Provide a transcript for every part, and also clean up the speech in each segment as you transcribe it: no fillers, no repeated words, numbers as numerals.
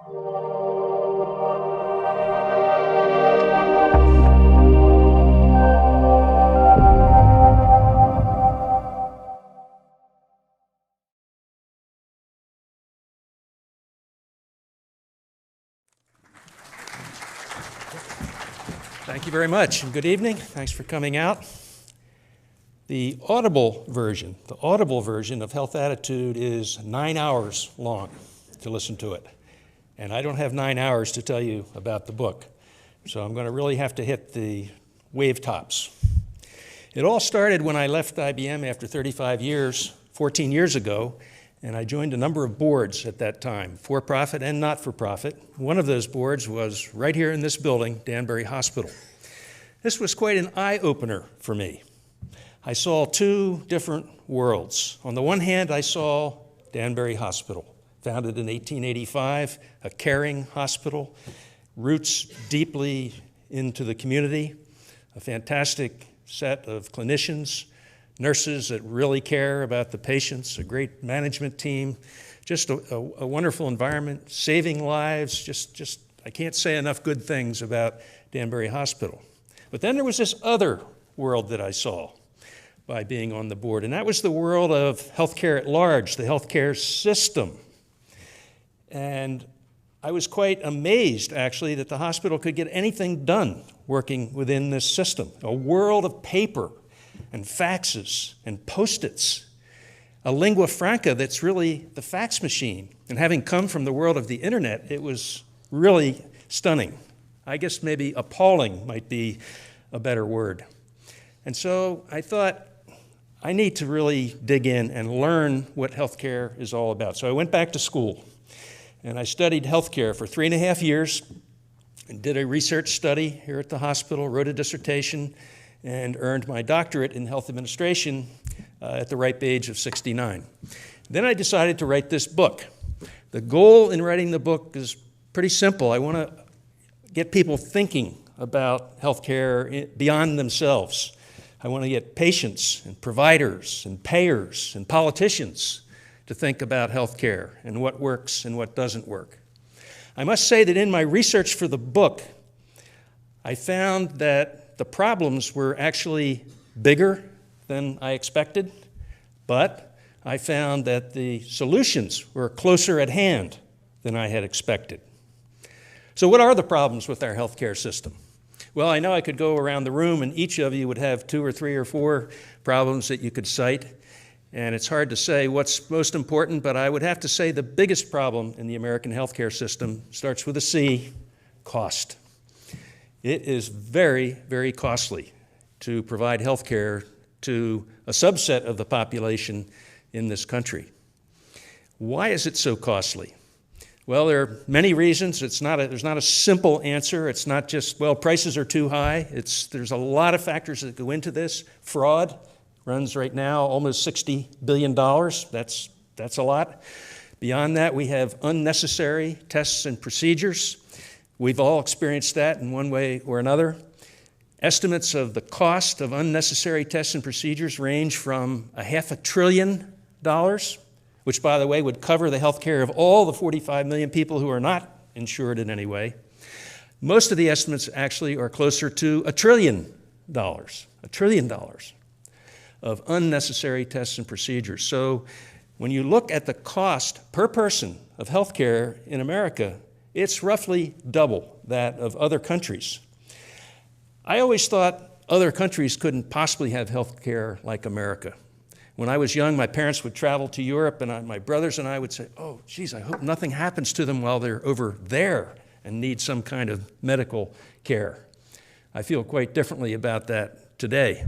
Thank you very much, and good evening. Thanks for coming out. The audible version of Health Attitude is 9 hours long to listen to it. And I don't have 9 hours to tell you about the book. So I'm going to really have to hit the wave tops. It all started when I left IBM after 35 years, 14 years ago, and I joined a number of boards at that time, for-profit and not-for-profit. One of those boards was right here in this building, Danbury Hospital. This was quite an eye-opener for me. I saw two different worlds. On the one hand, I saw Danbury Hospital, founded in 1885, a caring hospital, roots deeply into the community, a fantastic set of clinicians, nurses that really care about the patients, a great management team, just a wonderful environment, saving lives, just I can't say enough good things about Danbury Hospital. But then there was this other world that I saw by being on the board, and that was the world of healthcare at large, the healthcare system. And I was quite amazed, actually, that the hospital could get anything done working within this system. A world of paper and faxes and Post-its, a lingua franca that's really the fax machine. And having come from the world of the internet, it was really stunning. I guess maybe appalling might be a better word. And so I thought, I need to really dig in and learn what healthcare is all about. So I went back to school, and I studied healthcare for 3.5 years and did a research study here at the hospital, wrote a dissertation, and earned my doctorate in health administration at the ripe age of 69. Then I decided to write this book. The goal in writing the book is pretty simple. I want to get people thinking about healthcare beyond themselves. I want to get patients and providers and payers and politicians to think about healthcare and what works and what doesn't work. I must say that in my research for the book, I found that the problems were actually bigger than I expected, but I found that the solutions were closer at hand than I had expected. So what are the problems with our healthcare system? Well, I know I could go around the room and each of you would have 2 or 3 or 4 problems that you could cite, and it's hard to say what's most important, but I would have to say the biggest problem in the American healthcare system starts with a C, cost. It is very, very costly to provide health care to a subset of the population in this country. Why is it so costly? Well, there are many reasons. There's not a simple answer. It's not just, well, prices are too high. There's a lot of factors that go into this. Fraud runs right now almost $60 billion. That's a lot. Beyond that, we have unnecessary tests and procedures. We've all experienced that in one way or another. Estimates of the cost of unnecessary tests and procedures range from $500 billion, which, by the way, would cover the health care of all the 45 million people who are not insured in any way. Most of the estimates actually are closer to $1 trillion of unnecessary tests and procedures. So when you look at the cost per person of health care in America, it's roughly double that of other countries. I always thought other countries couldn't possibly have health care like America. When I was young, my parents would travel to Europe, and my brothers and I would say, oh, geez, I hope nothing happens to them while they're over there and need some kind of medical care. I feel quite differently about that today.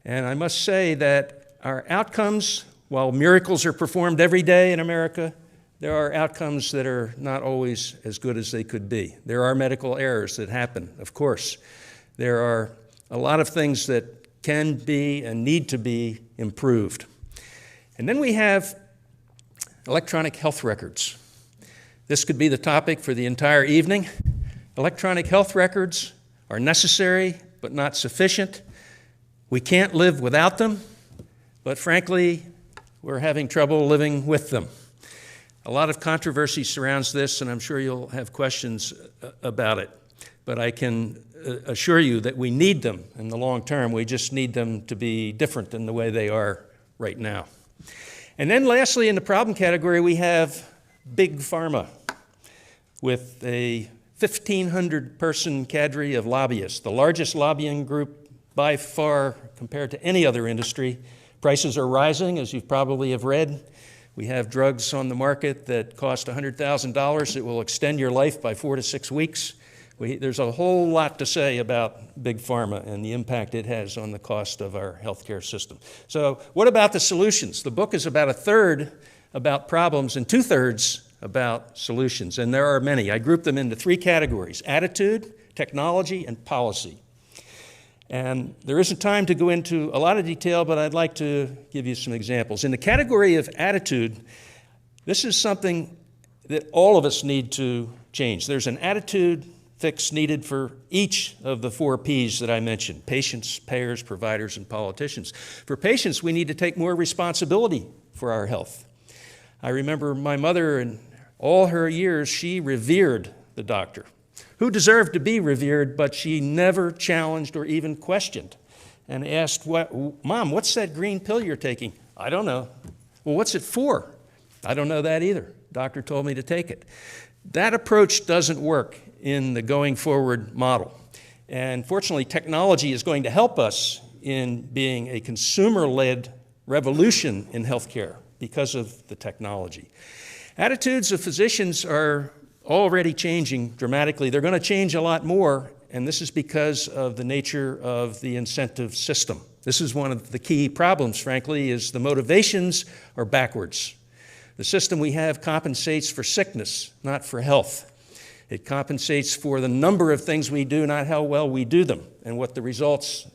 And I must say that our outcomes, while miracles are performed every day in America, there are outcomes that are not always as good as they could be. There are medical errors that happen, of course. There are a lot of things that can be and need to be improved. And then we have electronic health records. This could be the topic for the entire evening. Electronic health records are necessary but not sufficient. We can't live without them, but frankly, we're having trouble living with them. A lot of controversy surrounds this, and I'm sure you'll have questions about it. But I can assure you that we need them in the long term. We just need them to be different than the way they are right now. And then lastly, in the problem category, we have Big Pharma with a 1,500-person cadre of lobbyists, the largest lobbying group by far compared to any other industry. Prices are rising, as you probably have read. We have drugs on the market that cost $100,000 that will extend your life by 4 to 6 weeks. There's a whole lot to say about Big Pharma and the impact it has on the cost of our healthcare system. So what about the solutions? The book is about a third about problems and 2/3 about solutions, and there are many. I group them into 3 categories: attitude, technology, and policy. And there isn't time to go into a lot of detail, but I'd like to give you some examples. In the category of attitude, this is something that all of us need to change. There's an attitude fix needed for each of the 4 Ps that I mentioned: patients, payers, providers, and politicians. For patients, we need to take more responsibility for our health. I remember my mother, in all her years, she revered the doctor, who deserved to be revered, but she never challenged or even questioned, and asked, "Mom, what's that green pill you're taking?" "I don't know." "Well, what's it for?" "I don't know that either. Doctor told me to take it." That approach doesn't work in the going forward model. And fortunately, technology is going to help us in being a consumer-led revolution in healthcare because of the technology. Attitudes of physicians are already changing dramatically. They're going to change a lot more, and this is because of the nature of the incentive system. This is one of the key problems, frankly, is the motivations are backwards. The system we have compensates for sickness, not for health. It compensates for the number of things we do, not how well we do them, and what the results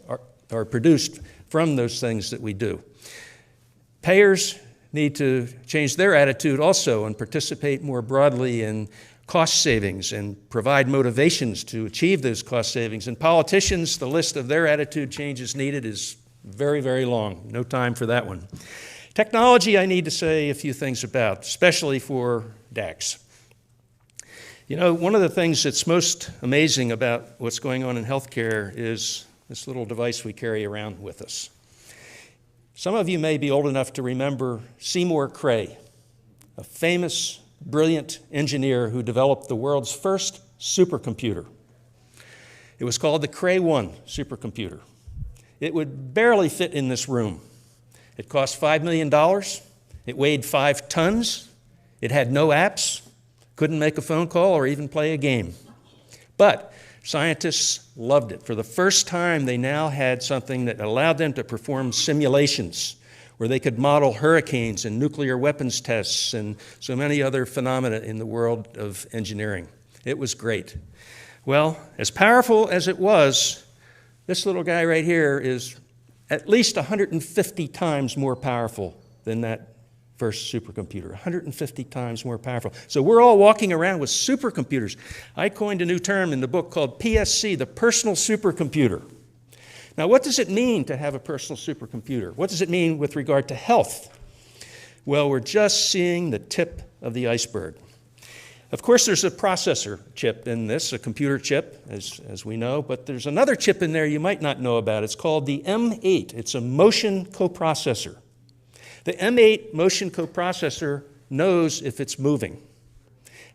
are produced from those things that we do. Payers need to change their attitude also and participate more broadly in cost savings and provide motivations to achieve those cost savings. And politicians, the list of their attitude changes needed is very, very long. No time for that one. Technology, I need to say a few things about, especially for DACs. You know, one of the things that's most amazing about what's going on in healthcare is this little device we carry around with us. Some of you may be old enough to remember Seymour Cray, a famous, brilliant engineer who developed the world's first supercomputer. It was called the Cray 1 supercomputer. It would barely fit in this room. It cost $5 million. It weighed 5 tons. It had no apps, couldn't make a phone call or even play a game. But scientists loved it. For the first time, they now had something that allowed them to perform simulations where they could model hurricanes and nuclear weapons tests and so many other phenomena in the world of engineering. It was great. Well, as powerful as it was, this little guy right here is at least 150 times more powerful than that first supercomputer, 150 times more powerful. So we're all walking around with supercomputers. I coined a new term in the book called PSC, the personal supercomputer. Now, what does it mean to have a personal supercomputer? What does it mean with regard to health? Well, we're just seeing the tip of the iceberg. Of course, there's a processor chip in this, a computer chip, as we know, but there's another chip in there you might not know about. It's called the M8. It's a motion coprocessor. The M8 motion coprocessor knows if it's moving,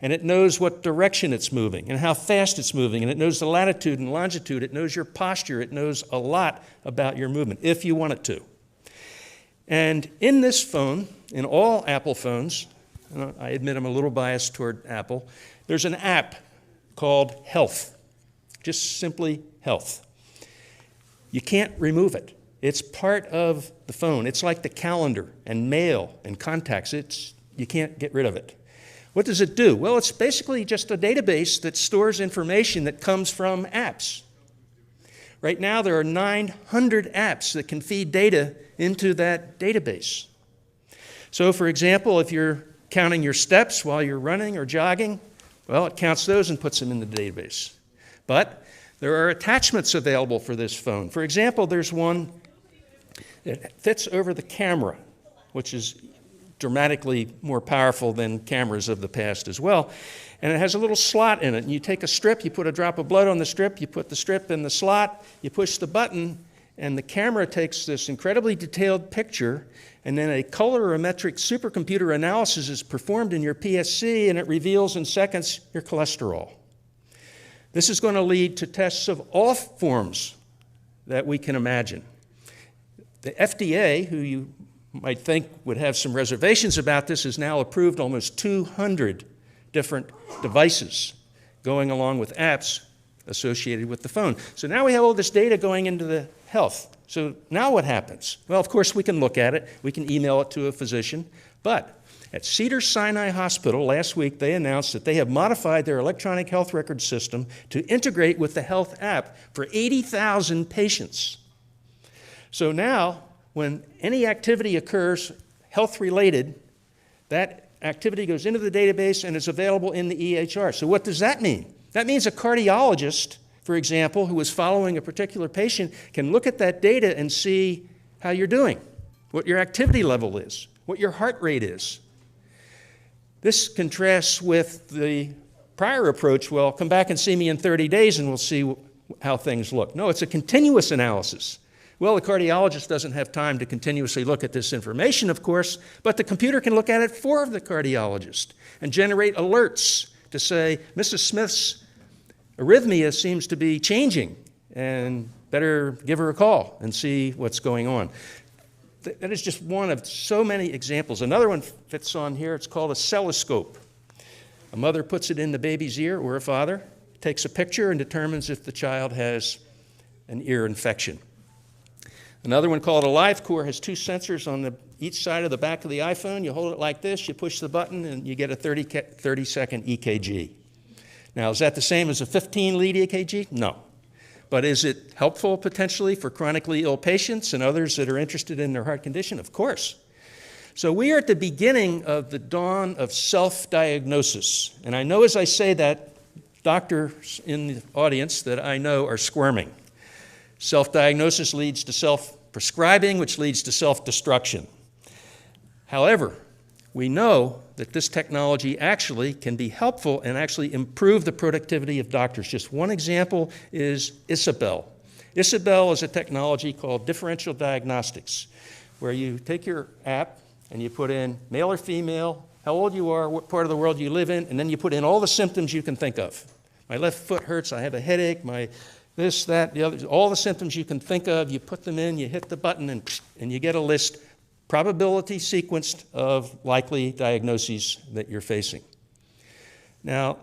and it knows what direction it's moving and how fast it's moving, and it knows the latitude and longitude. It knows your posture. It knows a lot about your movement, if you want it to. And in this phone, in all Apple phones, and I admit I'm a little biased toward Apple, there's an app called Health, just simply Health. You can't remove it. It's part of the phone. It's like the calendar and mail and contacts. You can't get rid of it. What does it do? Well, it's basically just a database that stores information that comes from apps. Right now, there are 900 apps that can feed data into that database. So, for example, if you're counting your steps while you're running or jogging, well, it counts those and puts them in the database. But there are attachments available for this phone. For example, there's one that fits over the camera, which is dramatically more powerful than cameras of the past as well. And it has a little slot in it. And you take a strip, you put a drop of blood on the strip, you put the strip in the slot, you push the button, and the camera takes this incredibly detailed picture, and then a colorimetric supercomputer analysis is performed in your PSC, and it reveals in seconds your cholesterol. This is going to lead to tests of all forms that we can imagine. The FDA, who you might think would have some reservations about this, has now approved almost 200 different devices going along with apps associated with the phone. So now we have all this data going into the health. So now what happens? Well, of course, we can look at it. We can email it to a physician. But at Cedars-Sinai Hospital last week, they announced that they have modified their electronic health record system to integrate with the health app for 80,000 patients. So now, when any activity occurs health-related, that activity goes into the database and is available in the EHR. So what does that mean? That means a cardiologist, for example, who is following a particular patient can look at that data and see how you're doing, what your activity level is, what your heart rate is. This contrasts with the prior approach, well, come back and see me in 30 days and we'll see how things look. No, it's a continuous analysis. Well, the cardiologist doesn't have time to continuously look at this information, of course, but the computer can look at it for the cardiologist and generate alerts to say, Mrs. Smith's arrhythmia seems to be changing, and better give her a call and see what's going on. That is just one of so many examples. Another one fits on here. It's called a celloscope. A mother puts it in the baby's ear, or a father, takes a picture and determines if the child has an ear infection. Another one called a LiveCore has two sensors on each side of the back of the iPhone. You hold it like this, you push the button, and you get a 30-second EKG. Now, is that the same as a 15-lead EKG? No. But is it helpful potentially for chronically ill patients and others that are interested in their heart condition? Of course. So we are at the beginning of the dawn of self-diagnosis. And I know as I say that, doctors in the audience that I know are squirming. Self-diagnosis leads to self-prescribing, which leads to self-destruction. However, we know that this technology actually can be helpful and actually improve the productivity of doctors. Just one example is Isabel. Isabel is a technology called Differential Diagnostics, where you take your app and you put in male or female, how old you are, what part of the world you live in, and then you put in all the symptoms you can think of. My left foot hurts, I have a headache, my this, that, the other, all the symptoms you can think of, you put them in, you hit the button, and you get a list, probability sequenced of likely diagnoses that you're facing. Now,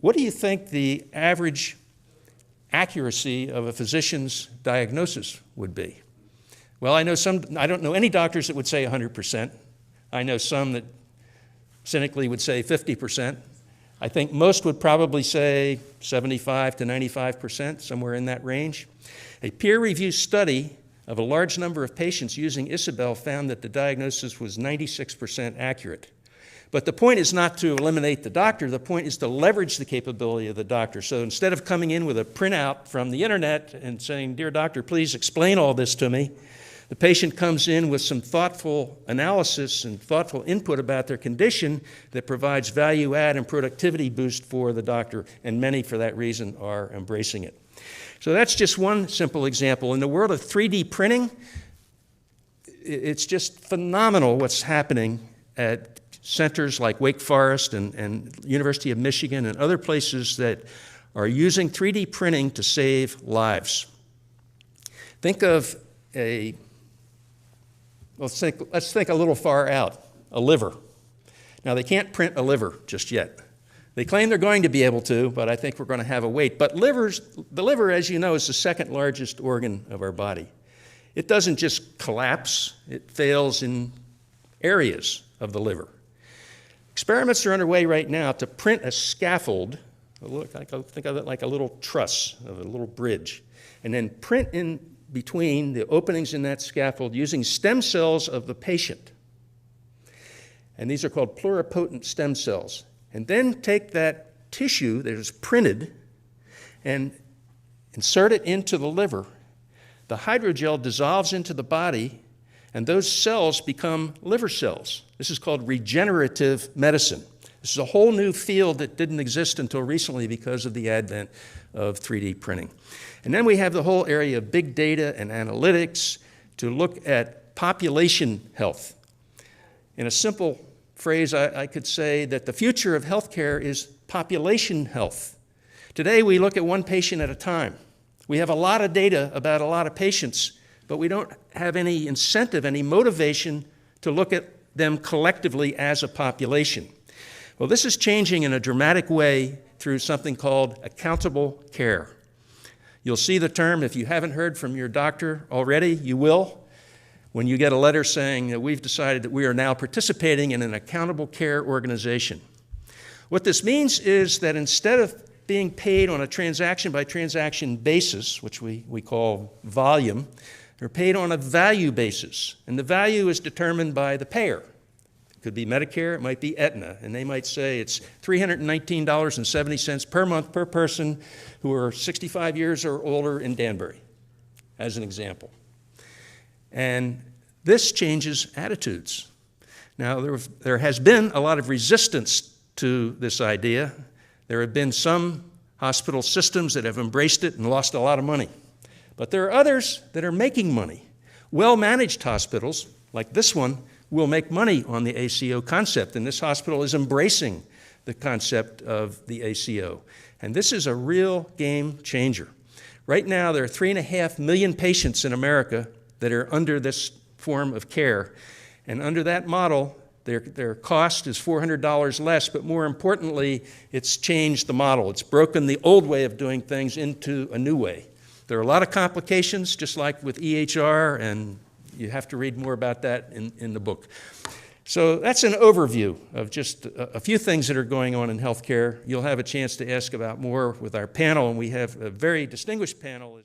what do you think the average accuracy of a physician's diagnosis would be? Well, I don't know any doctors that would say 100%. I know some that cynically would say 50%. I think most would probably say 75 to 95%, somewhere in that range. A peer-reviewed study of a large number of patients using Isabel found that the diagnosis was 96% accurate. But the point is not to eliminate the doctor. The point is to leverage the capability of the doctor. So instead of coming in with a printout from the internet and saying, "Dear doctor, please explain all this to me," the patient comes in with some thoughtful analysis and thoughtful input about their condition that provides value add and productivity boost for the doctor, and many for that reason are embracing it. So that's just one simple example. In the world of 3D printing, it's just phenomenal what's happening at centers like Wake Forest and University of Michigan and other places that are using 3D printing to save lives. Think of let's think a little far out, a liver. Now, they can't print a liver just yet. They claim they're going to be able to, but I think we're going to have a wait. But the liver, as you know, is the second largest organ of our body. It doesn't just collapse, it fails in areas of the liver. Experiments are underway right now to print a scaffold, think of it like a little truss of a little bridge, and then print in between the openings in that scaffold using stem cells of the patient. And these are called pluripotent stem cells. And then take that tissue that is printed and insert it into the liver. The hydrogel dissolves into the body, and those cells become liver cells. This is called regenerative medicine. This is a whole new field that didn't exist until recently because of the advent of 3D printing. And then we have the whole area of big data and analytics to look at population health. In a simple phrase, I could say that the future of healthcare is population health. Today, we look at one patient at a time. We have a lot of data about a lot of patients, but we don't have any incentive, any motivation to look at them collectively as a population. Well, this is changing in a dramatic way through something called accountable care. You'll see the term, if you haven't heard from your doctor already, you will, when you get a letter saying that we've decided that we are now participating in an accountable care organization. What this means is that instead of being paid on a transaction-by-transaction basis, which we call volume, they're paid on a value basis, and the value is determined by the payer. It could be Medicare, it might be Aetna, and they might say it's $319.70 per month per person who are 65 years or older in Danbury, as an example. And this changes attitudes. Now, there has been a lot of resistance to this idea. There have been some hospital systems that have embraced it and lost a lot of money. But there are others that are making money. Well-managed hospitals, like this one, will make money on the ACO concept, and this hospital is embracing the concept of the ACO. And this is a real game changer. Right now, there are 3.5 million patients in America that are under this form of care, and under that model, their cost is $400 less, but more importantly, it's changed the model. It's broken the old way of doing things into a new way. There are a lot of complications, just like with EHR, and you have to read more about that in the book. So that's an overview of just a few things that are going on in healthcare. You'll have a chance to ask about more with our panel, and we have a very distinguished panel.